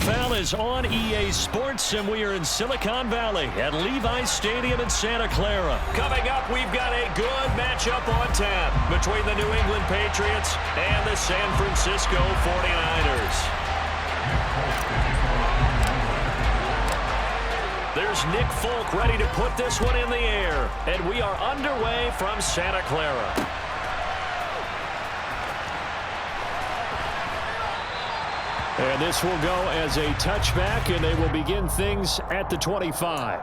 NFL is on EA Sports, and we are in Silicon Valley at Levi's Stadium in Santa Clara. Coming up, we've got a good matchup on tap between the New England Patriots and the San Francisco 49ers. There's Nick Folk ready to put this one in the air, and we are underway from Santa Clara. And this will go as a touchback, and they will begin things at the 25.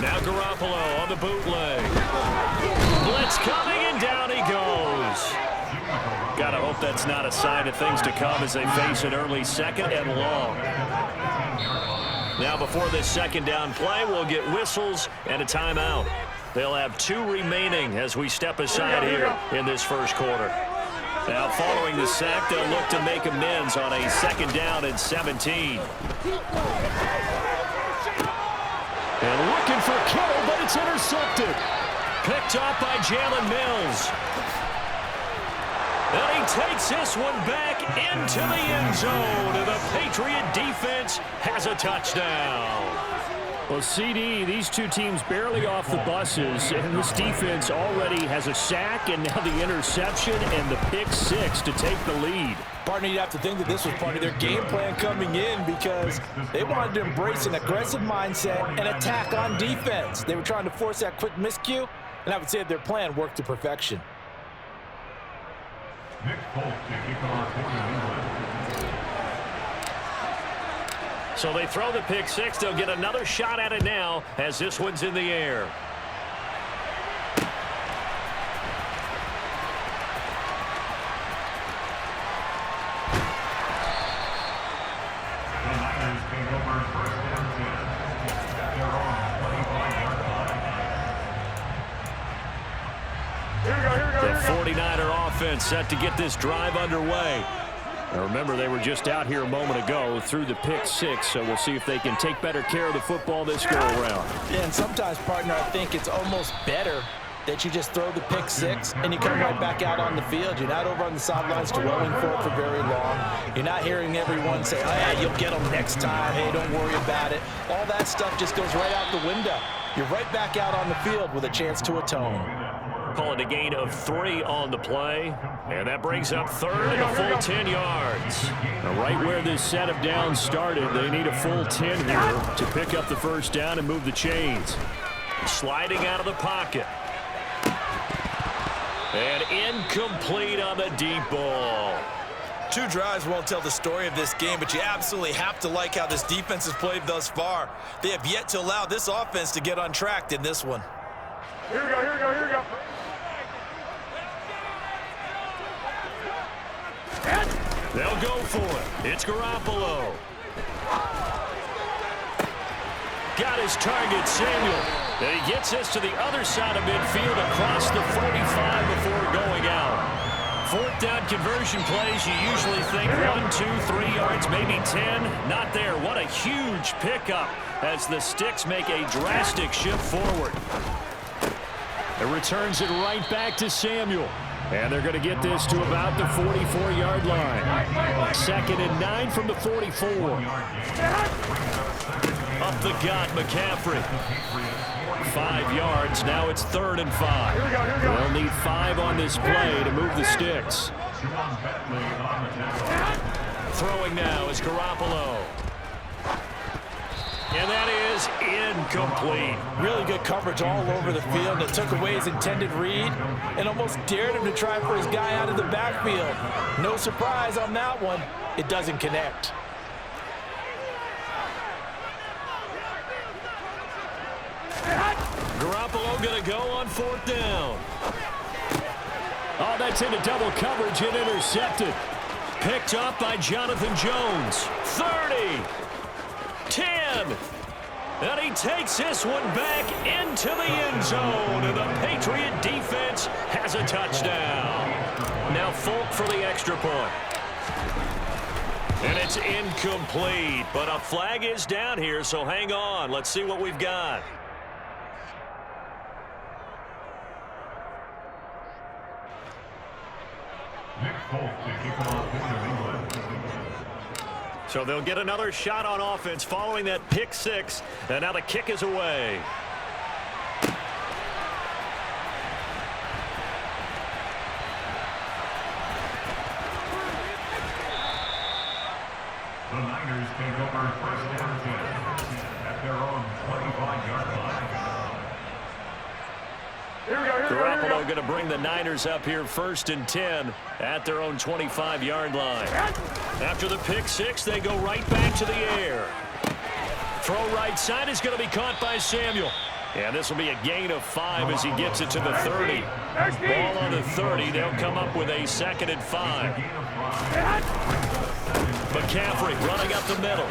Now Garoppolo on the bootleg. Blitz coming, and down he goes. Gotta hope that's not a sign of things to come as they face an early second and long. Now before this second down play, we'll get whistles and a timeout. They'll have 2 remaining as we step aside here in this first quarter. Now following the sack, they'll look to make amends on a second down and 17. And looking for Kittle, but it's intercepted. Picked off by Jalen Mills. And he takes this one back into the end zone. And the Patriot defense has a touchdown. Well, CD, these two teams barely off the buses, and this defense already has a sack and now the interception and the pick 6 to take the lead. Partner, you'd have to think that this was part of their game plan coming in because they wanted to embrace an aggressive mindset and attack on defense. They were trying to force that quick miscue, and I would say that their plan worked to perfection. So they throw the pick 6. They'll get another shot at it now as this one's in the air. The 49er offense set to get this drive underway. Now remember, they were just out here a moment ago through the pick 6, so we'll see if they can take better care of the football this go-around. Yeah, and sometimes, partner, I think it's almost better that you just throw the pick 6 and you come right back out on the field. You're not over on the sidelines dwelling for it for very long. You're not hearing everyone say, oh, yeah, you'll get them next time. Hey, don't worry about it. All that stuff just goes right out the window. You're right back out on the field with a chance to atone. Call it a gain of 3 on the play. And that brings up 3rd and a full 10 yards. Now right where this set of downs started, they need a full 10 here to pick up the first down and move the chains. Sliding out of the pocket. And incomplete on the deep ball. 2 drives won't tell the story of this game, but you absolutely have to like how this defense has played thus far. They have yet to allow this offense to get untracked in this one. Here we go, here we go, here we go. They'll go for it. It's Garoppolo. Got his target, Samuel. And he gets this to the other side of midfield across the 45 before going out. 4th down conversion plays, you usually think 1, 2, 3 yards, maybe 10. Not there. What a huge pickup as the Sticks make a drastic shift forward. It returns it right back to Samuel. And they're going to get this to about the 44-yard line. 2nd and 9 from the 44. Up the gut, McCaffrey. 5 yards. Now it's 3rd and 5. They'll need 5 on this play to move the Sticks. Throwing now is Garoppolo. And that is incomplete. Really good coverage all over the field. It took away his intended read and almost dared him to try for his guy out of the backfield. No surprise on that one. It doesn't connect. Garoppolo going to go on 4th down. Oh, that's into double coverage and intercepted. Picked up by Jonathan Jones. 30. 10. And he takes this one back into the end zone. And the Patriot defense has a touchdown. Now Folk for the extra point. And it's incomplete, but a flag is down here, so hang on. Let's see what we've got. So they'll get another shot on offense following that pick six, and now the kick is away. The Niners take over first down 10 at their own 25-yard line. Garoppolo going to bring the Niners up here first and 10 at their own 25-yard line. After the pick six, they go right back to the air. Throw right side is going to be caught by Samuel. And this will be a gain of 5 as he gets it to the 30. Ball on the 30. They'll come up with a 2nd and 5. McCaffrey running up the middle.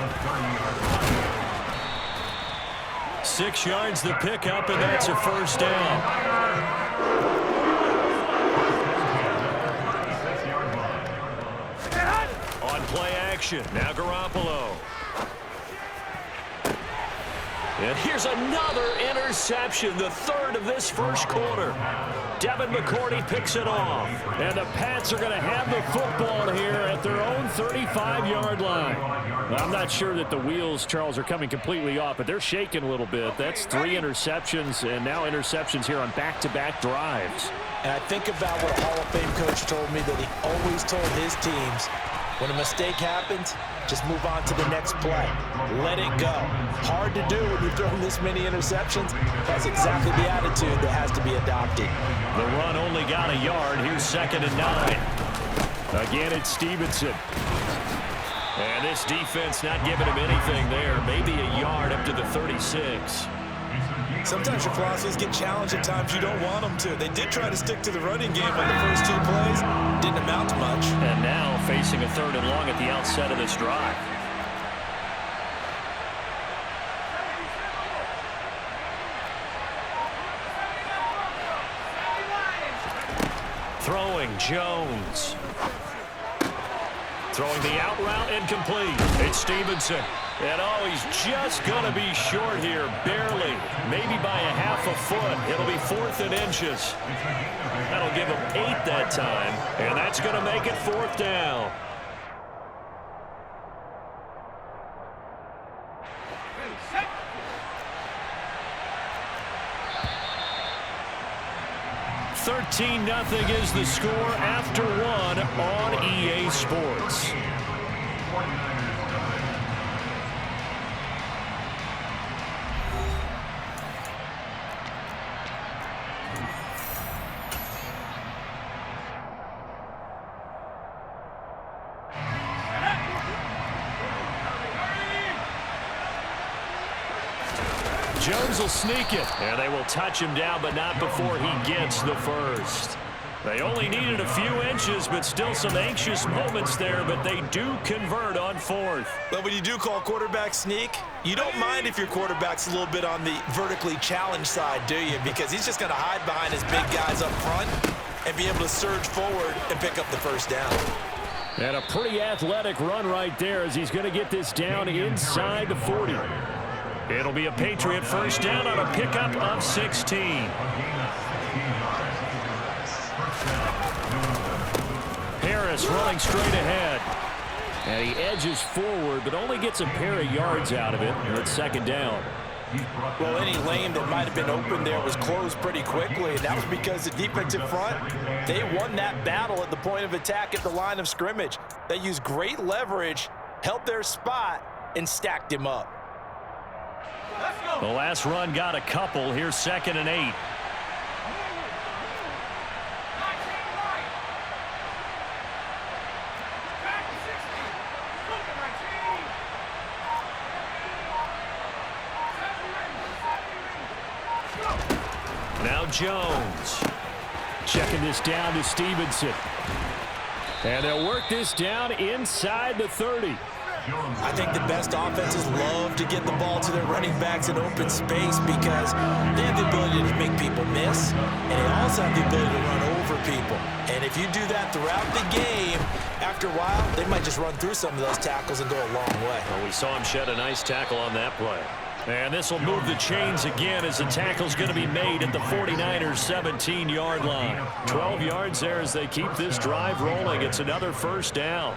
6 yards the pickup, and that's a first down. On play action, now Garoppolo. And here's another interception, the 3rd of this first quarter. Devin McCourty picks it off. And the Pats are going to have the football here at their own 35-yard line. Well, I'm not sure that the wheels, Charles, are coming completely off, but they're shaking a little bit. That's 3 interceptions, and now interceptions here on back-to-back drives. And I think about what a Hall of Fame coach told me, that he always told his teams, when a mistake happens, just move on to the next play. Let it go. Hard to do when you've thrown this many interceptions. That's exactly the attitude that has to be adopted. The run only got a yard. Here's 2nd and 9. Again, it's Stevenson. And this defense not giving him anything there. Maybe a yard up to the 36. Sometimes your philosophies get challenged at times you don't want them to. They did try to stick to the running game on the first 2 plays. Didn't amount to much. And now facing a 3rd and long at the outset of this drive. Throwing Jones. Throwing the out route, incomplete. It's Stevenson. And oh, he's just going to be short here, barely. Maybe by a half a foot. It'll be 4th and inches. That'll give him 8 that time. And that's going to make it 4th down. $13-0 is the score after 1 on EA Sports. Jones will sneak it, and they will touch him down, but not before he gets the first. They only needed a few inches, but still some anxious moments there, but they do convert on 4th. But when you do call quarterback sneak, you don't mind if your quarterback's a little bit on the vertically challenged side, do you? Because he's just going to hide behind his big guys up front and be able to surge forward and pick up the first down. And a pretty athletic run right there as he's going to get this down inside the 40. It'll be a Patriot first down on a pickup of 16. Harris running straight ahead. And he edges forward, but only gets a pair of yards out of it. And it's 2nd down. Well, any lane that might have been open there was closed pretty quickly, and that was because the defensive front, they won that battle at the point of attack at the line of scrimmage. They used great leverage, held their spot, and stacked him up. The last run got a couple. Here's 2nd and 8. Now Jones. Checking this down to Stevenson. And they'll work this down inside the 30. I think the best offenses love to get the ball to their running backs in open space because they have the ability to make people miss, and they also have the ability to run over people. And if you do that throughout the game, after a while, they might just run through some of those tackles and go a long way. Well, we saw him shed a nice tackle on that play. And this will move the chains again as the tackle's going to be made at the 49ers 17-yard line. 12 yards there as they keep this drive rolling. It's another first down.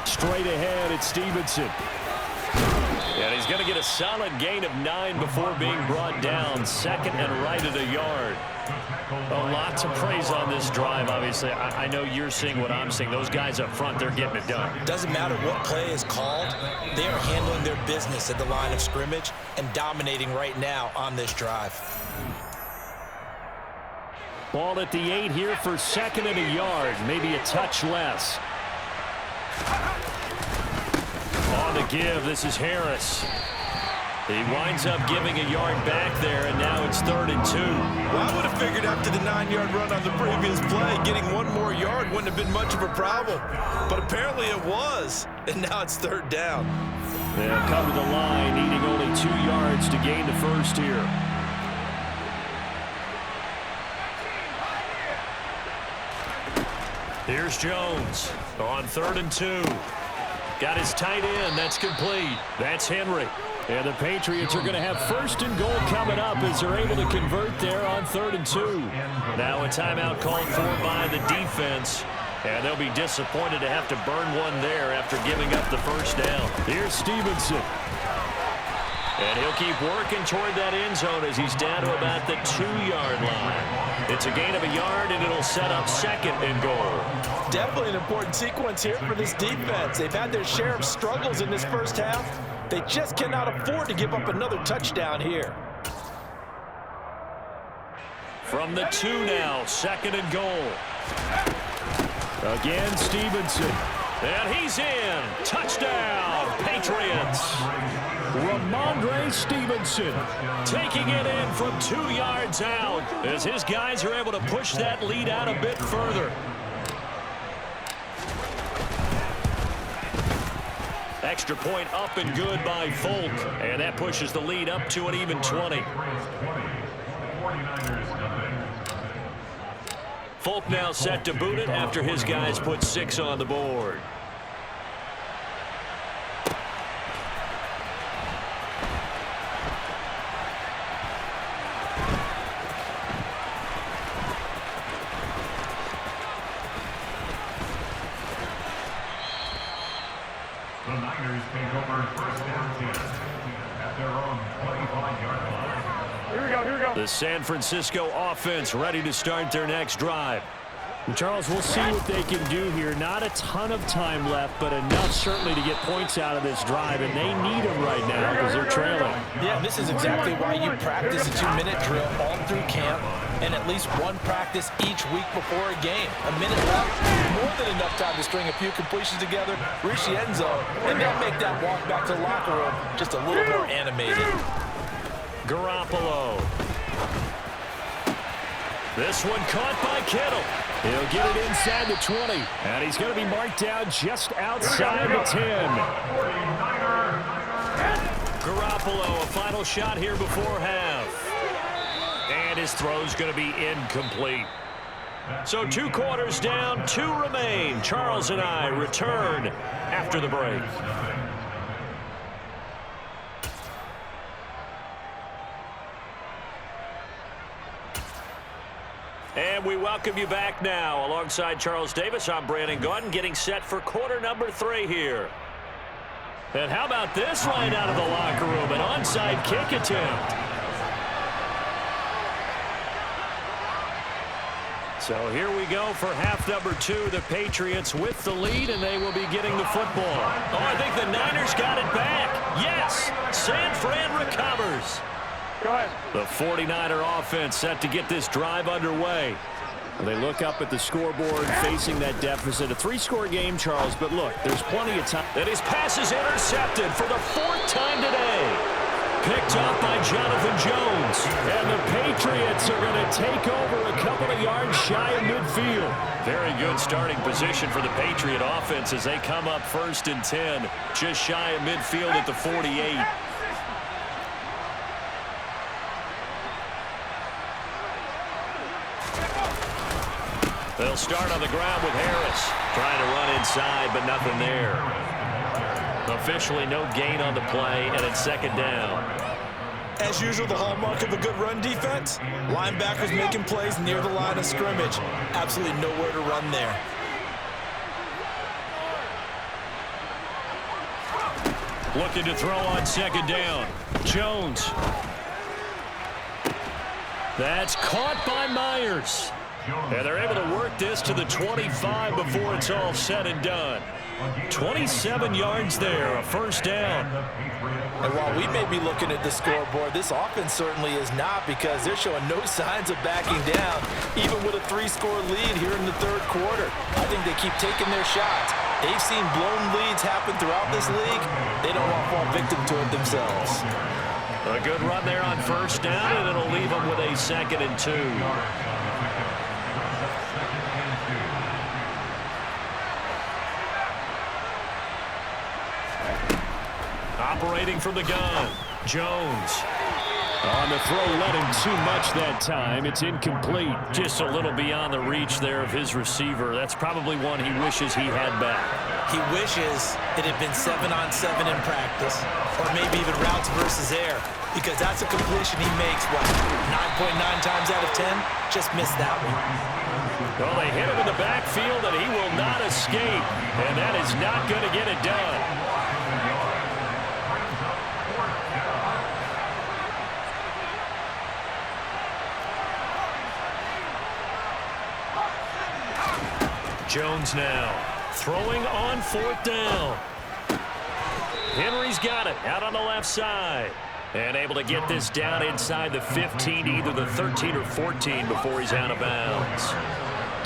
Straight ahead, it's Stevenson. And he's going to get a solid gain of 9 before being brought down. Second and right at a yard. A lot to praise on this drive, obviously. I know you're seeing what I'm seeing. Those guys up front, they're getting it done. Doesn't matter what play is called. They are handling their business at the line of scrimmage and dominating right now on this drive. Ball at the 8 here for second and a yard. Maybe a touch less. On the give, this is Harris. He winds up giving a yard back there, and now it's 3rd and 2. Well, I would have figured after the 9-yard run on the previous play, getting one more yard wouldn't have been much of a problem. But apparently it was, and now it's 3rd down. They'll come to the line, needing only 2 yards to gain the first here. Here's Jones on 3rd and 2. Got his tight end. That's complete. That's Henry. And the Patriots are going to have 1st and goal coming up as they're able to convert there on 3rd and 2. Now a timeout called for by the defense. And they'll be disappointed to have to burn one there after giving up the first down. Here's Stevenson. And he'll keep working toward that end zone as he's down to about the 2-yard line. It's a gain of a yard, and it'll set up 2nd and goal. Definitely an important sequence here for this defense. They've had their share of struggles in this first half. They just cannot afford to give up another touchdown here. From the 2 now, 2nd and goal. Again, Stevenson. And he's in. Touchdown, Patriots. Ramondre Stevenson taking it in from 2 yards out as his guys are able to push that lead out a bit further. Extra point up and good by Folk, and that pushes the lead up to an even 20. Folk now set to boot it after his guys put 6 on the board. The Niners take over 1st down 10 at their own 25-yard line. Here we go, here we go. The San Francisco offense ready to start their next drive. Charles, we'll see what they can do here. Not a ton of time left, but enough certainly to get points out of this drive, and they need them right now because they're trailing. Yeah, this is exactly why you practice a 2-minute drill all through camp and at least one practice each week before a game. A minute left, more than enough time to string a few completions together, reach the end zone, and then make that walk back to the locker room just a little more animated. Garoppolo. This one caught by Kittle. He'll get it inside the 20, and he's going to be marked down just outside the 10. Garoppolo, a final shot here before half. And his throw's going to be incomplete. So 2 quarters down, 2 remain. Charles and I return after the break. And we welcome you back now. Alongside Charles Davis, I'm Brandon Gaudin, getting set for quarter number 3 here. And how about this line out of the locker room? An onside kick attempt. So here we go for half number 2. The Patriots with the lead, and they will be getting the football. Oh, I think the Niners got it back. Yes, San Fran recovers. Go ahead. The 49er offense set to get this drive underway. They look up at the scoreboard facing that deficit. A 3-score game, Charles, but look, there's plenty of time. And his pass is intercepted for the 4th time today. Picked up by Jonathan Jones. And the Patriots are going to take over a couple of yards shy of midfield. Very good starting position for the Patriot offense as they come up 1st and 10, just shy of midfield at the 48. They'll start on the ground with Harris. Trying to run inside, but nothing there. Officially no gain on the play, and it's second down. As usual, the hallmark of a good run defense, linebackers making plays near the line of scrimmage. Absolutely nowhere to run there. Looking to throw on second down. Jones. That's caught by Myers. And they're able to work this to the 25 before it's all said and done. 27 yards there, a first down. And while we may be looking at the scoreboard, this offense certainly is not, because they're showing no signs of backing down, even with a 3-score lead here in the third quarter. I think they keep taking their shots. They've seen blown leads happen throughout this league. They don't want to fall victim to it themselves. A good run there on first down, and it'll leave them with a 2nd and 2. Operating from the gun, Jones. On the throw, let him too much that time. It's incomplete. Just a little beyond the reach there of his receiver. That's probably one he wishes he had back. He wishes it had been 7-on-7 in practice, or maybe even routes versus air, because that's a completion he makes, what, 9.9 times out of 10? Just missed that one. Well, they hit him in the backfield, and he will not escape, and that is not going to get it done. Jones now throwing on 4th down. Henry's got it out on the left side and able to get this down inside the 15, either the 13 or 14 before he's out of bounds.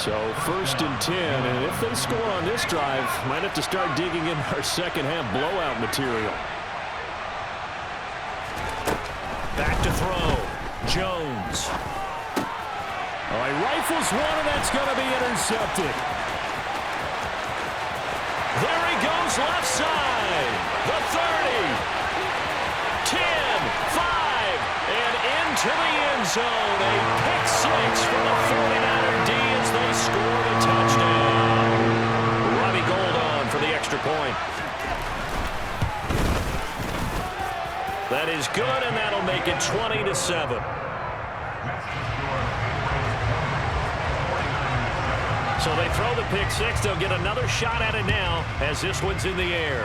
So 1st and 10, and if they score on this drive, might have to start digging in our second half blowout material. Back to throw. Jones. Oh, he rifles one, and that's going to be intercepted. There he goes left side. The 30. 10, 5, and into the end zone. A pick 6 for the 49er D as they score the touchdown. Robbie Gould on for the extra point. That is good, and that'll make it 20-7. So they throw the pick 6. They'll get another shot at it now as this one's in the air.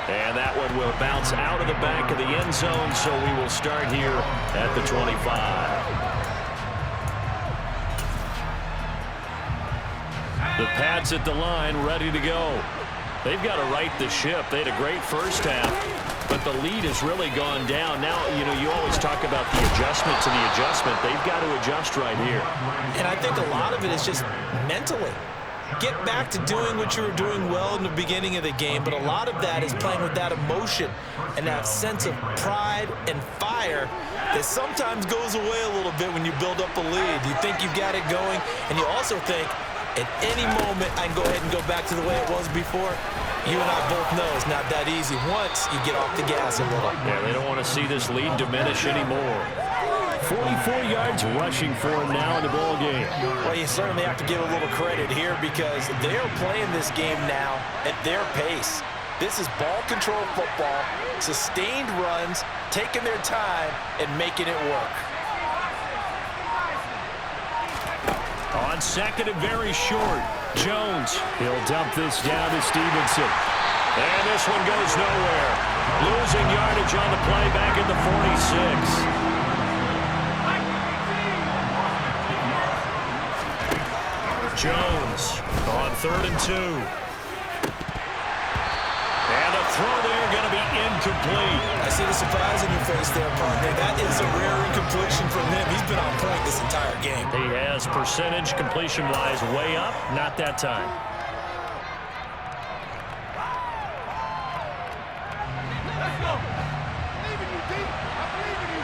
And that one will bounce out of the back of the end zone, so we will start here at the 25. The Pats at the line, ready to go. They've got to right the ship. They had a great first half, but the lead has really gone down. Now, you know, you always talk about the adjustment to the adjustment. They've got to adjust right here. And I think a lot of it is just mentally. Get back to doing what you were doing well in the beginning of the game, but a lot of that is playing with that emotion and that sense of pride and fire that sometimes goes away a little bit when you build up a lead. You think you've got it going, and you also think, at any moment, I can go ahead and go back to the way it was before. You and I both know it's not that easy once you get off the gas a little. Yeah, they don't want to see this lead diminish anymore. 44 yards rushing for him now in the ball game. Well, you certainly have to give a little credit here because they're playing this game now at their pace. This is ball control football, sustained runs, taking their time and making it work. On second and very short, Jones. He'll dump this down to Stevenson. And this one goes nowhere. Losing yardage on the play back at the 46. Jones on 3rd and 2. And a throw there going to be incomplete. I see the surprise in your face there, partner. That is a rare incompletion from him. He's been on point this entire game. He has percentage completion-wise way up. Not that time. Let's go. I believe in you, D. I believe in you.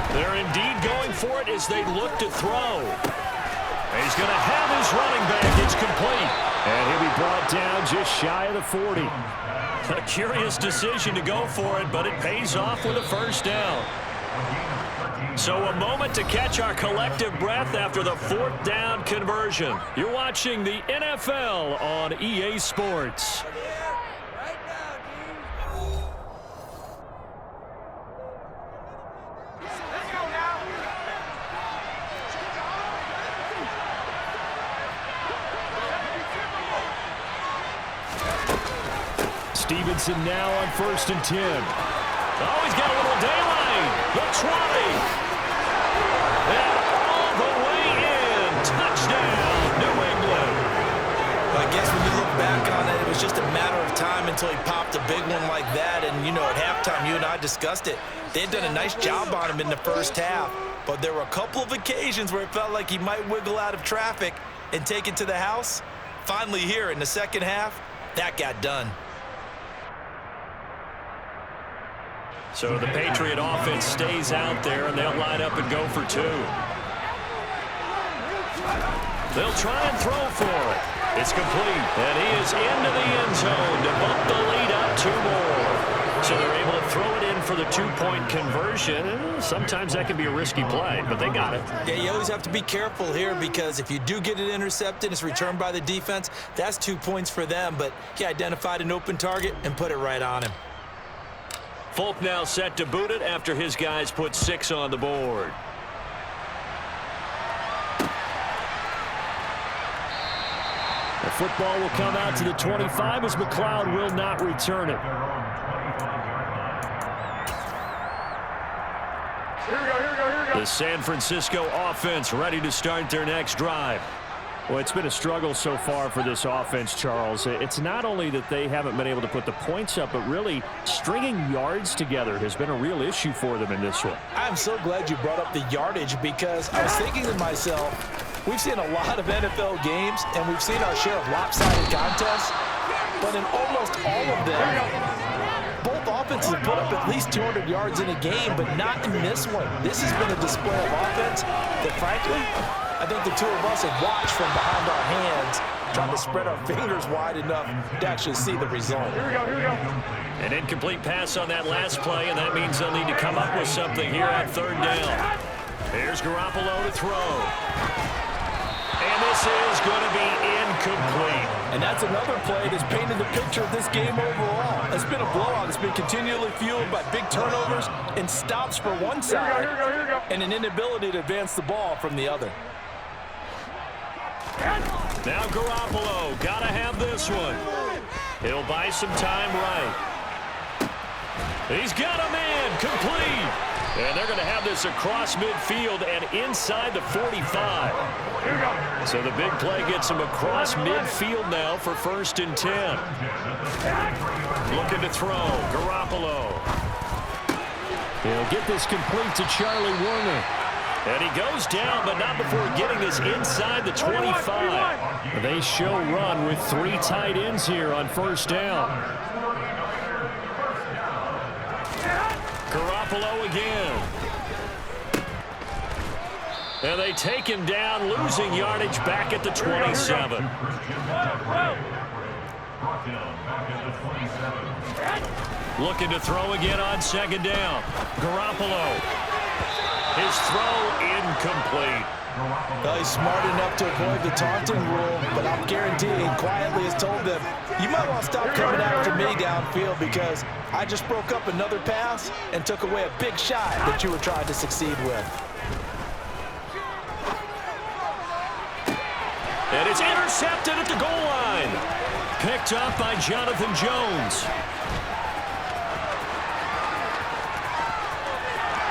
They're indeed going for it as they look to throw. He's going to have his running back. It's complete. And he'll be brought down just shy of the 40. A curious decision to go for it, but it pays off with a first down. So a moment to catch our collective breath after the 4th down conversion. You're watching the NFL on EA Sports. Stevenson now on 1st and 10. Oh, he's got a little daylight. The 20. And all the way in. Touchdown, New England. I guess when you look back on it, it was just a matter of time until he popped a big one like that. And, you know, at halftime, you and I discussed it. They had done a nice job on him in the first half. But there were a couple of occasions where it felt like he might wiggle out of traffic and take it to the house. Finally here in the second half, that got done. So the Patriot offense stays out there, and they'll line up and go for 2. They'll try and throw for it. It's complete, and he is into the end zone to bump the lead up 2 more. So they're able to throw it in for the 2-point conversion. Sometimes that can be a risky play, but they got it. Yeah, you always have to be careful here because if you do get it intercepted, it's returned by the defense, that's 2 points for them. But he identified an open target and put it right on him. Folk now set to boot it after his guys put 6 on the board. The football will come out to the 25 as McLeod will not return it. The San Francisco offense ready to start their next drive. Well, it's been a struggle so far for this offense, Charles. It's not only that they haven't been able to put the points up, but really stringing yards together has been a real issue for them in this one. I'm so glad you brought up the yardage because I was thinking to myself, we've seen a lot of NFL games and we've seen our share of lopsided contests, but in almost all of them, both offenses have put up at least 200 yards in a game, but not in this one. This has been a display of offense that, frankly, I think the 2 of us have watched from behind our hands, trying to spread our fingers wide enough to actually see the result. Here we go. An incomplete pass on that last play, and that means they'll need to come up with something here at 3rd down. Here's Garoppolo to throw. And this is going to be incomplete. And that's another play that's painted the picture of this game overall. It's been a blowout. It's been continually fueled by big turnovers and stops for one side Here we go. and an inability to advance the ball from the other. Now Garoppolo, gotta have this one. He'll buy some time right. He's got a man, complete. And they're going to have this across midfield and inside the 45. Here we go. So the big play gets him across midfield now for 1st and 10. Looking to throw, Garoppolo. He'll get this complete to Charlie Warner. And he goes down, but not before getting this inside the 25. They show run with 3 tight ends here on 1st down. Garoppolo again. And they take him down, losing yardage back at the 27. Looking to throw again on 2nd down. Garoppolo. His throw incomplete. Well, he's smart enough to avoid the taunting rule, but I'm guaranteeing quietly has told them, you might want to stop coming after me downfield because I just broke up another pass and took away a big shot that you were trying to succeed with. And it's intercepted at the goal line. Picked up by Jonathan Jones.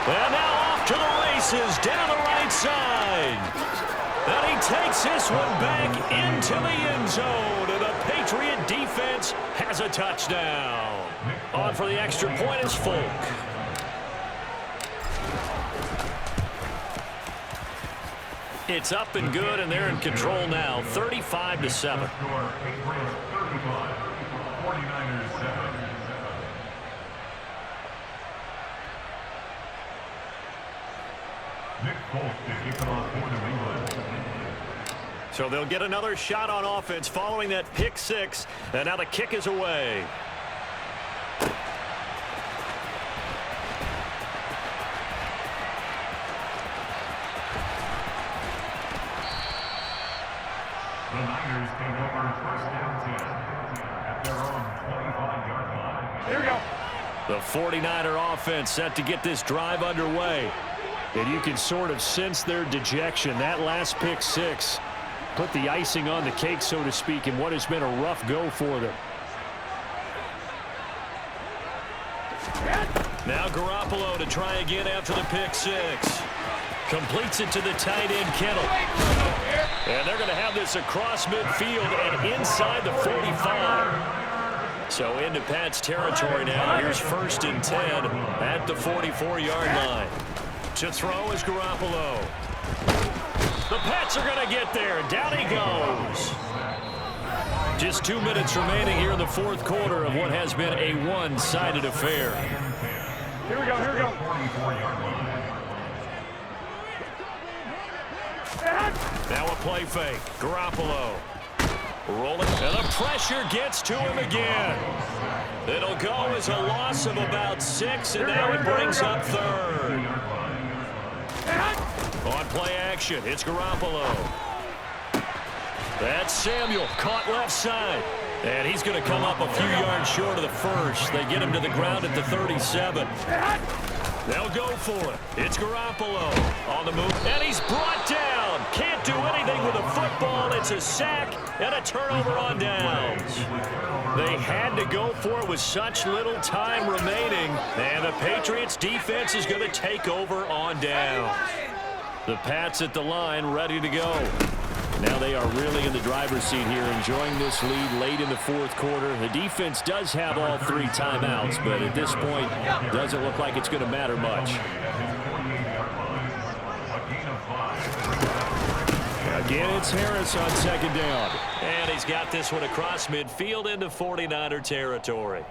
And now off to the races down the right side. And he takes this one back into the end zone. And the Patriot defense has a touchdown. On for the extra point is Folk. It's up and good, and they're in control now, 35-7. 49ers 7. Nick Folk to kick it off for New England. So they'll get another shot on offense following that pick six. And now the kick is away. The Niners take over first down 10 at their own 25-yard line. Here we go. The 49er offense set to get this drive underway. And you can sort of sense their dejection. That last pick six put the icing on the cake, so to speak, in what has been a rough go for them. Now Garoppolo to try again after the pick six. Completes it to the tight end, Kittle. And they're going to have this across midfield and inside the 45. So into Pat's territory now. Here's 1st and 10 at the 44-yard line. To throw is Garoppolo. The Pats are going to get there. Down he goes. Just 2 minutes remaining here in the fourth quarter of what has been a one-sided affair. Here we go. Here we go. Now a play fake. Garoppolo. Rolling. And the pressure gets to him again. It'll go as a loss of about 6, and now it brings up 3rd. On play action, it's Garoppolo. That's Samuel, caught left side. And he's going to come up a few yards short of the first. They get him to the ground at the 37. They'll go for it. It's Garoppolo on the move, and he's brought down. Can't do anything with a football. It's a sack and a turnover on downs. They had to go for it with such little time remaining, and the Patriots defense is going to take over on downs. The Pats at the line, ready to go. Now they are really in the driver's seat here, enjoying this lead late in the fourth quarter. The defense does have all 3 timeouts, but at this point, doesn't look like it's going to matter much. Again, it's Harris on 2nd down. And he's got this one across midfield into 49er territory.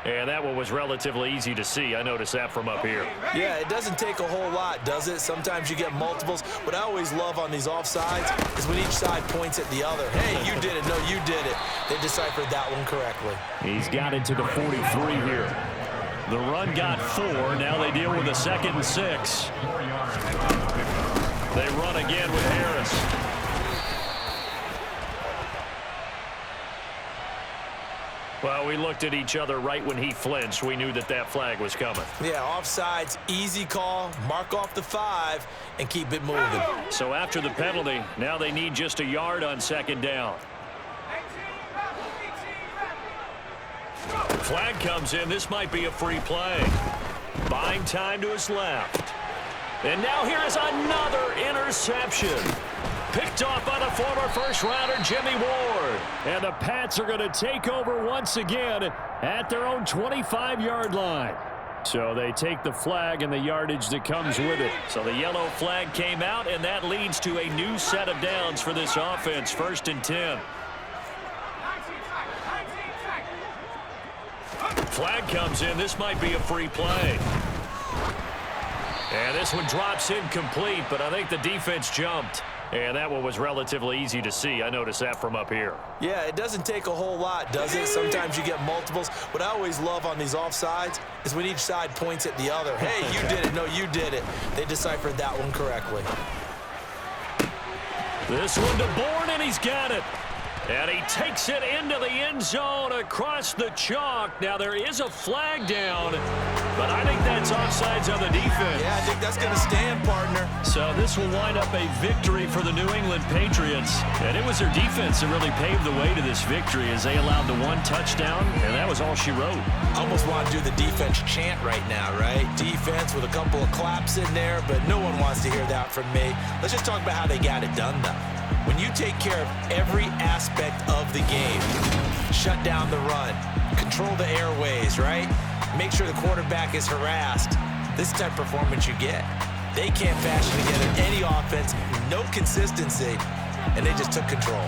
And that one was relatively easy to see. I noticed that from up here. Yeah, it doesn't take a whole lot, does it? Sometimes you get multiples. What I always love on these offsides is when each side points at the other. Hey, you did it. No, you did it. They deciphered that one correctly. He's got it to the 43 here. The run got 4. Now they deal with a 2nd and 6. They run again with Harris. Well, we looked at each other right when he flinched. We knew that that flag was coming. Yeah, offsides, easy call, mark off the 5, and keep it moving. So after the penalty, now they need just a yard on 2nd down. Flag comes in. This might be a free play. Buying time to his left. And now here is another interception. Picked off by the former first-rounder, Jimmy Ward. And the Pats are going to take over once again at their own 25-yard line. So they take the flag and the yardage that comes with it. So the yellow flag came out, and that leads to a new set of downs for this offense, 1st and 10. Flag comes in. This might be a free play. And this one drops incomplete, but I think the defense jumped. And that one was relatively easy to see. I noticed that from up here. Yeah, it doesn't take a whole lot, does it? Sometimes you get multiples. What I always love on these offsides is when each side points at the other. Hey, you did it. No, you did it. They deciphered that one correctly. This one to Bourne, and he's got it. And he takes it into the end zone across the chalk. Now, there is a flag down, but I think that's offsides on the defense. Yeah, I think that's going to stand, partner. So this will wind up a victory for the New England Patriots. And it was their defense that really paved the way to this victory as they allowed the 1 touchdown, and that was all she wrote. I almost want to do the defense chant right now, right? Defense with a couple of claps in there, but no one wants to hear that from me. Let's just talk about how they got it done, though. When you take care of every aspect of the game, shut down the run, control the airways, right? Make sure the quarterback is harassed. This type of performance you get. They can't fashion together any offense, no consistency, and they just took control.